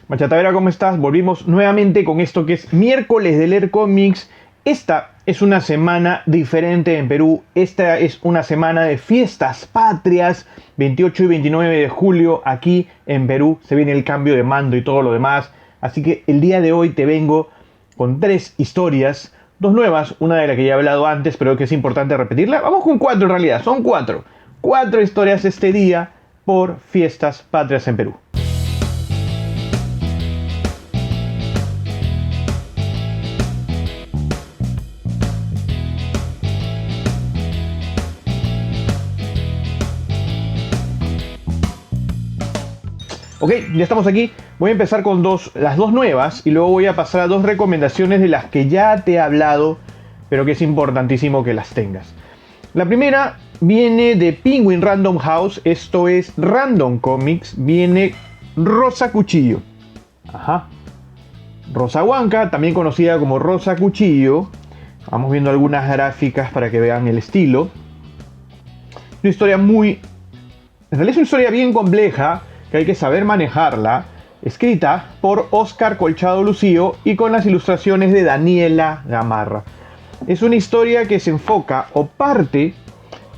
Machatavera, ¿cómo estás? Volvimos nuevamente con esto que es miércoles de leer cómics. Esta es una semana diferente en Perú. Esta es una semana de fiestas patrias. 28 y 29 de julio aquí en Perú se viene el cambio de mando y todo lo demás. Así que el día de hoy te vengo con 3 historias. 2 nuevas, una de la que ya he hablado antes, pero que es importante repetirla. Vamos con 4 en realidad, son 4. 4 historias este día por fiestas patrias en Perú. Ok, ya estamos aquí. Voy a empezar con las dos nuevas y luego voy a pasar a 2 recomendaciones de las que ya te he hablado, pero que es importantísimo que las tengas. La primera viene de Penguin Random House, esto es Random Comics, viene Rosa Cuchillo. Ajá. Rosa Huanca, también conocida como Rosa Cuchillo. Vamos viendo algunas gráficas para que vean el estilo. Una historia en realidad es una historia bien compleja, que hay que saber manejarla, escrita por Oscar Colchado Lucío y con las ilustraciones de Daniela Gamarra. Es una historia que se enfoca o parte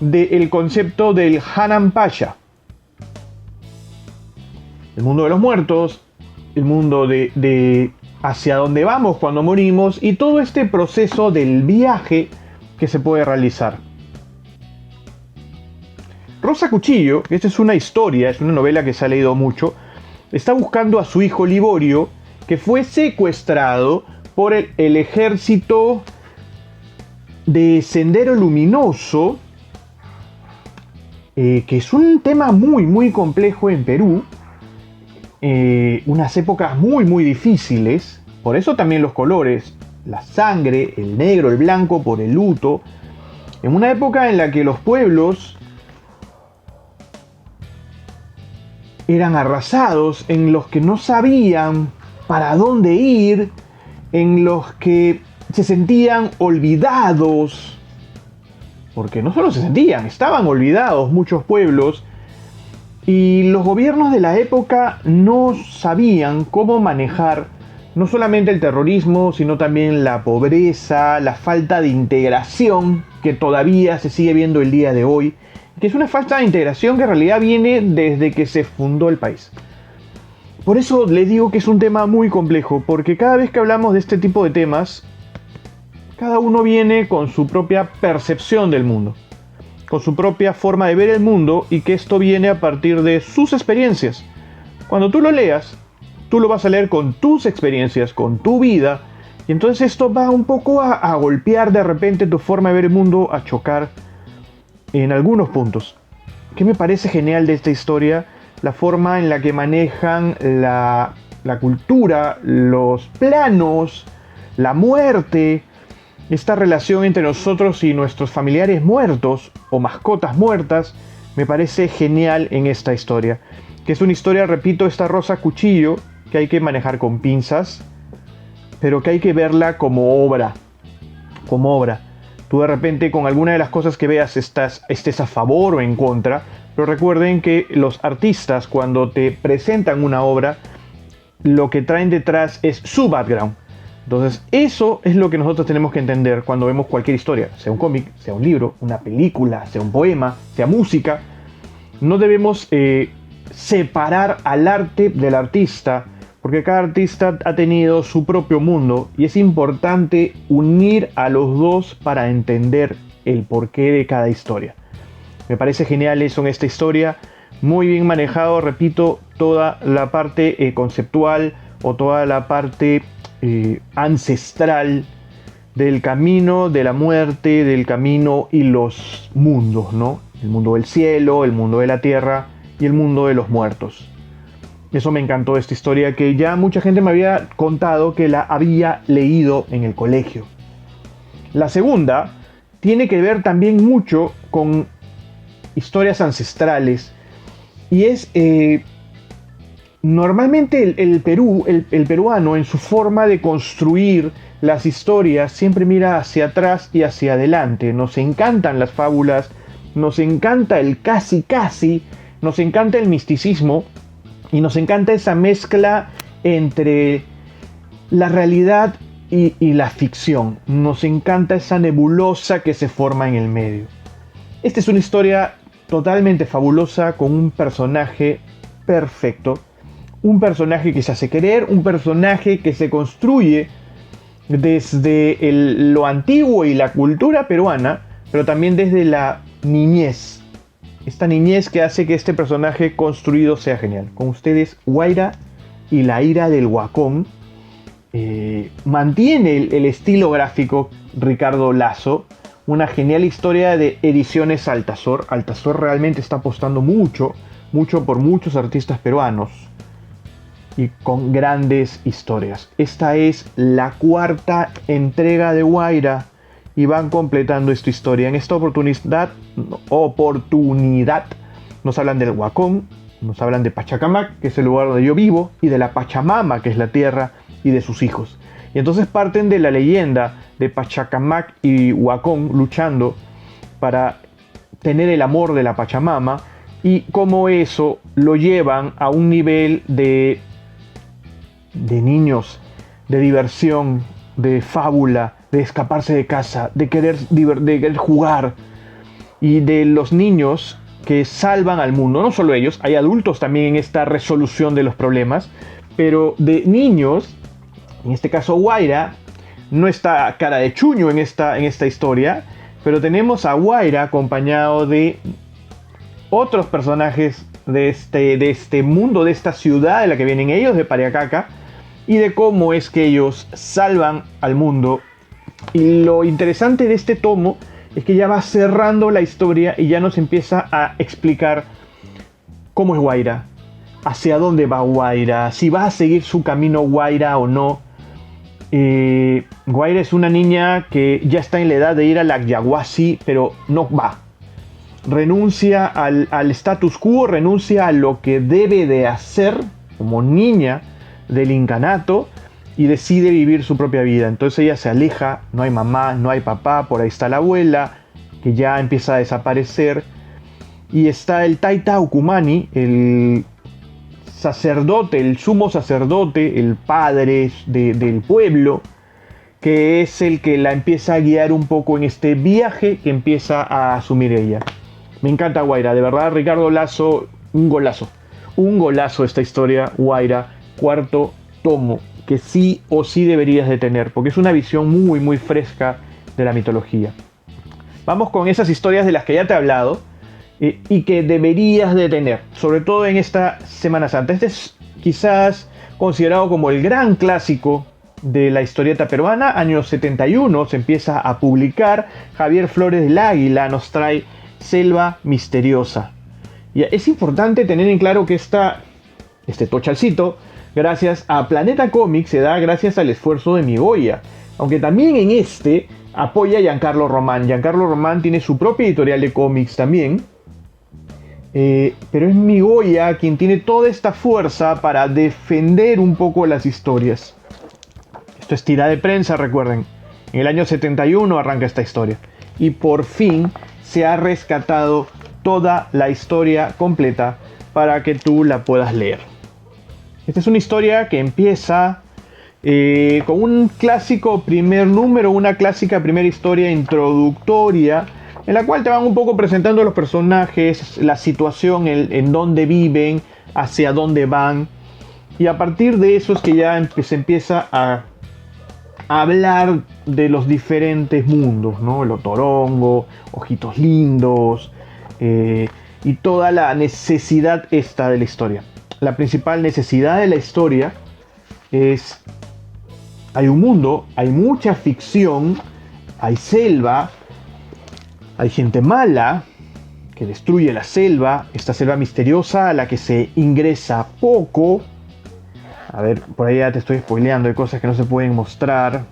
del concepto del Hanan Pasha. El mundo de los muertos, el mundo de hacia dónde vamos cuando morimos y todo este proceso del viaje que se puede realizar. Rosa Cuchillo, esta es una historia, es una novela que se ha leído mucho, está buscando a su hijo Liborio, que fue secuestrado por el ejército de Sendero Luminoso, que es un tema muy complejo en Perú, unas épocas muy difíciles, por eso también los colores, la sangre, el negro, el blanco por el luto, en una época en la que los pueblos eran arrasados, en los que no sabían para dónde ir, en los que se sentían olvidados, porque no solo se sentían, estaban olvidados muchos pueblos, y los gobiernos de la época no sabían cómo manejar no solamente el terrorismo, sino también la pobreza, la falta de integración que todavía se sigue viendo el día de hoy, que es una falta de integración que en realidad viene desde que se fundó el país. Por eso les digo que es un tema muy complejo, porque cada vez que hablamos de este tipo de temas, cada uno viene con su propia percepción del mundo, con su propia forma de ver el mundo, y que esto viene a partir de sus experiencias. Cuando tú lo leas, tú lo vas a leer con tus experiencias, con tu vida, y entonces esto va un poco a golpear de repente tu forma de ver el mundo, a chocar en algunos puntos. ¿Qué me parece genial de esta historia? La forma en la que manejan la cultura, los planos, la muerte, esta relación entre nosotros y nuestros familiares muertos o mascotas muertas, me parece genial en esta historia. Que es una historia, repito, esta Rosa Cuchillo, que hay que manejar con pinzas, pero que hay que verla como obra. Como obra. Tú de repente con alguna de las cosas que veas estés a favor o en contra, pero recuerden que los artistas cuando te presentan una obra, lo que traen detrás es su background. Entonces eso es lo que nosotros tenemos que entender cuando vemos cualquier historia, sea un cómic, sea un libro, una película, sea un poema, sea música. No debemos separar al arte del artista, porque cada artista ha tenido su propio mundo y es importante unir a los dos para entender el porqué de cada historia. Me parece genial eso en esta historia, muy bien manejado, repito, toda la parte conceptual o toda la parte ancestral del camino, de la muerte, del camino y los mundos, ¿no? El mundo del cielo, el mundo de la tierra y el mundo de los muertos. Eso me encantó de esta historia, que ya mucha gente me había contado que la había leído en el colegio. La segunda tiene que ver también mucho con historias ancestrales y es normalmente el peruano en su forma de construir las historias siempre mira hacia atrás y hacia adelante. Nos encantan las fábulas, nos encanta el casi, nos encanta el misticismo y nos encanta esa mezcla entre la realidad y la ficción. Nos encanta esa nebulosa que se forma en el medio. Esta es una historia totalmente fabulosa con un personaje perfecto. Un personaje que se hace querer, un personaje que se construye desde lo antiguo y la cultura peruana, pero también desde la niñez. Esta niñez que hace que este personaje construido sea genial. Con ustedes, Guaira y la ira del Huacón. Mantiene el estilo gráfico Ricardo Lazo. Una genial historia de ediciones Altazor. Altazor realmente está apostando mucho por muchos artistas peruanos. Y con grandes historias. Esta es la cuarta entrega de Guaira y van completando esta historia. En esta oportunidad nos hablan del Huacón, nos hablan de Pachacamac, que es el lugar donde yo vivo, y de la Pachamama, que es la tierra, y de sus hijos. Y entonces parten de la leyenda de Pachacamac y Huacón luchando para tener el amor de la Pachamama y cómo eso lo llevan a un nivel de niños, de diversión, de fábula, de escaparse de casa, de querer jugar, y de los niños que salvan al mundo. No solo ellos, hay adultos también en esta resolución de los problemas, pero de niños, en este caso Guaira, no está cara de chuño en esta historia, pero tenemos a Guaira acompañado de otros personajes de este mundo, de esta ciudad de la que vienen ellos, de Pariacaca, y de cómo es que ellos salvan al mundo. Y lo interesante de este tomo es que ya va cerrando la historia y ya nos empieza a explicar cómo es Guaira, hacia dónde va Guaira, si va a seguir su camino Guaira o no. Guaira es una niña que ya está en la edad de ir a la Yaguasi, pero no va. Renuncia al status quo, renuncia a lo que debe de hacer como niña del incanato y decide vivir su propia vida. Entonces ella se aleja, no hay mamá, no hay papá, por ahí está la abuela, que ya empieza a desaparecer, y está el Taita Ukumani, el sacerdote, el sumo sacerdote, el padre del pueblo, que es el que la empieza a guiar un poco en este viaje que empieza a asumir ella. Me encanta Guaira, de verdad, Ricardo Lazo, un golazo esta historia, Guaira, cuarto tomo, que sí o sí deberías de tener, porque es una visión muy muy fresca de la mitología. Vamos con esas historias de las que ya te he hablado y que deberías de tener, sobre todo en esta Semana Santa. Este es quizás considerado como el gran clásico de la historieta peruana. Año 71 se empieza a publicar. Javier Flores del Águila nos trae Selva Misteriosa. Y es importante tener en claro que este tochalcito, gracias a Planeta Comics, se da gracias al esfuerzo de Migoya. Aunque también en apoya a Giancarlo Román. Giancarlo Román tiene su propia editorial de cómics también. Pero es Migoya quien tiene toda esta fuerza para defender un poco las historias. Esto es tira de prensa, recuerden. En el año 71 arranca esta historia. Y por fin se ha rescatado toda la historia completa para que tú la puedas leer. Esta es una historia que empieza con un clásico primer número, una clásica primera historia introductoria, en la cual te van un poco presentando los personajes, la situación en dónde viven, hacia dónde van. Y a partir de eso es que ya se empieza a hablar de los diferentes mundos, ¿no? El Otorongo, Ojitos Lindos, y toda la necesidad esta de la historia. La principal necesidad de la historia es: hay un mundo, hay mucha ficción, hay selva, hay gente mala que destruye la selva, esta selva misteriosa a la que se ingresa poco. A ver, por ahí ya te estoy spoileando, hay cosas que no se pueden mostrar.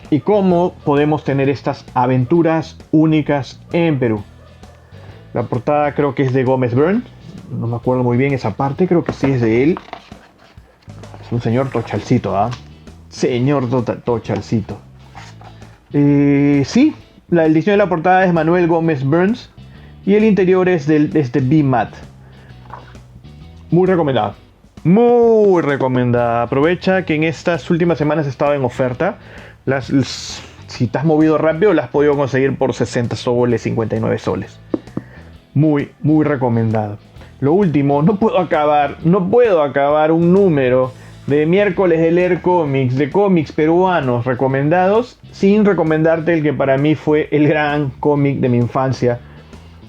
Y cómo podemos tener estas aventuras únicas en Perú. La portada creo que es de Gómez Byrne, no me acuerdo muy bien esa parte, creo que sí es de él. Es un señor tochalcito, ¿ah? Señor tochalcito. Sí, el diseño de la portada es Manuel Gómez Burns y el interior es de B-Mat. Muy recomendado. Muy recomendada. Aprovecha que en estas últimas semanas estaba en oferta. Si te has movido rápido, las has podido conseguir por 60 soles, 59 soles. Muy, muy recomendado. Lo último, no puedo acabar un número de miércoles de leer cómics, de cómics peruanos recomendados, sin recomendarte el que para mí fue el gran cómic de mi infancia.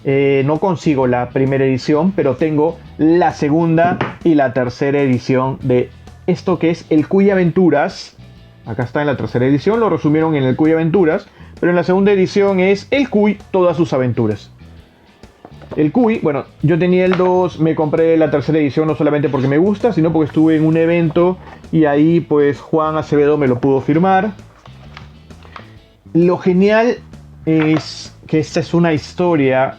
No consigo la primera edición, pero tengo la segunda y la tercera edición de esto que es el Cuy Aventuras. Acá está en la tercera edición, lo resumieron en el Cuy Aventuras, pero en la segunda edición es el Cuy, todas sus aventuras. El Cuy, bueno, yo tenía el 2, me compré la tercera edición no solamente porque me gusta, sino porque estuve en un evento y ahí pues Juan Acevedo me lo pudo firmar. Lo genial es que esta es una historia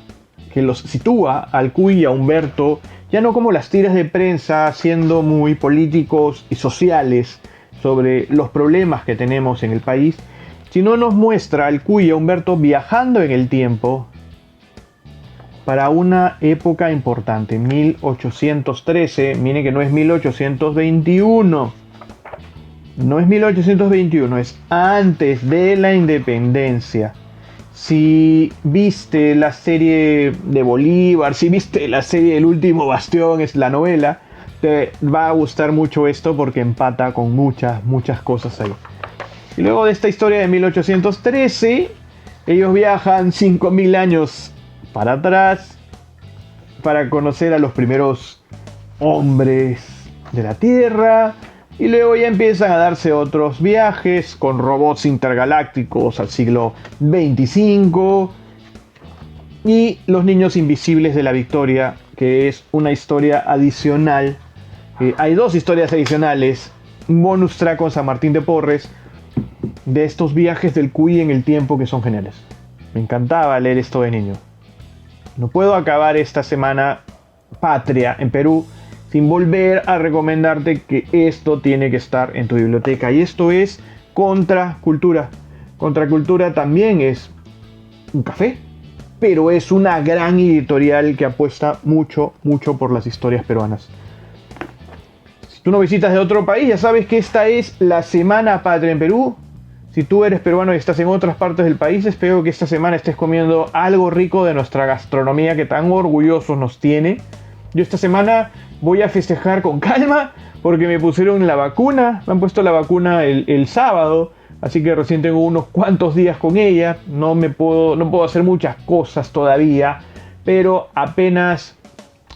que los sitúa al Cuy y a Humberto, ya no como las tiras de prensa siendo muy políticos y sociales sobre los problemas que tenemos en el país, sino nos muestra al Cuy y a Humberto viajando en el tiempo para una época importante, 1813, miren que no es 1821, no es 1821, es antes de la independencia. Si viste la serie de Bolívar, si viste la serie El Último Bastión, es la novela, te va a gustar mucho esto porque empata con muchas cosas ahí. Y luego de esta historia de 1813, ellos viajan 5000 años para atrás para conocer a los primeros hombres de la Tierra. Y luego ya empiezan a darse otros viajes con robots intergalácticos al siglo 25. Y Los Niños Invisibles de la Victoria, que es una historia adicional. Hay dos historias adicionales. Un bonus track con San Martín de Porres de estos viajes del Cuy en el tiempo que son geniales. Me encantaba leer esto de niño. No puedo acabar esta semana patria en Perú sin volver a recomendarte que esto tiene que estar en tu biblioteca. Y esto es Contracultura. Contracultura también es un café, pero es una gran editorial que apuesta mucho por las historias peruanas. Si tú no visitas de otro país, ya sabes que esta es la Semana Patria en Perú. Si tú eres peruano y estás en otras partes del país, espero que esta semana estés comiendo algo rico de nuestra gastronomía que tan orgullosos nos tiene. Yo esta semana voy a festejar con calma porque me pusieron la vacuna. Me han puesto la vacuna el sábado, así que recién tengo unos cuantos días con ella. No puedo hacer muchas cosas todavía, pero apenas...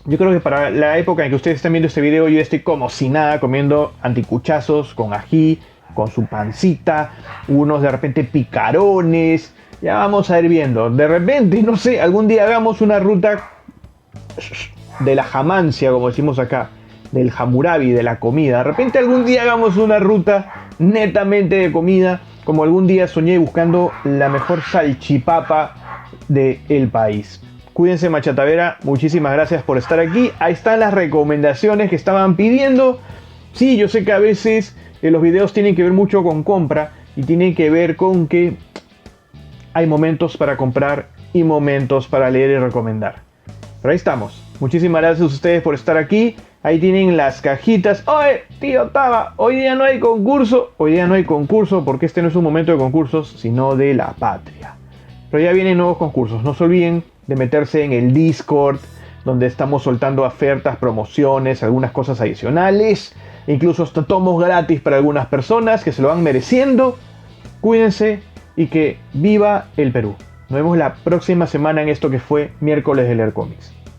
Yo creo que para la época en que ustedes están viendo este video, yo estoy como si nada comiendo anticuchazos con ají, con su pancita, unos de repente picarones. Ya vamos a ir viendo. De repente, no sé, algún día hagamos una ruta de la jamancia, como decimos acá, del Hammurabi, de la comida. De repente algún día hagamos una ruta netamente de comida, como algún día soñé buscando la mejor salchipapa del país. Cuídense, Machatavera, muchísimas gracias por estar aquí. Ahí están las recomendaciones que estaban pidiendo. Sí, yo sé que a veces los videos tienen que ver mucho con compra y tienen que ver con que hay momentos para comprar y momentos para leer y recomendar. Pero ahí estamos. Muchísimas gracias a ustedes por estar aquí. Ahí tienen las cajitas. ¡Oye, tío Taba! Hoy día no hay concurso. Hoy día no hay concurso porque este no es un momento de concursos, sino de la patria. Pero ya vienen nuevos concursos. No se olviden de meterse en el Discord, donde estamos soltando ofertas, promociones, algunas cosas adicionales. Incluso hasta tomos gratis para algunas personas que se lo van mereciendo. Cuídense y que viva el Perú. Nos vemos la próxima semana en esto que fue Miércoles de Leer Cómics.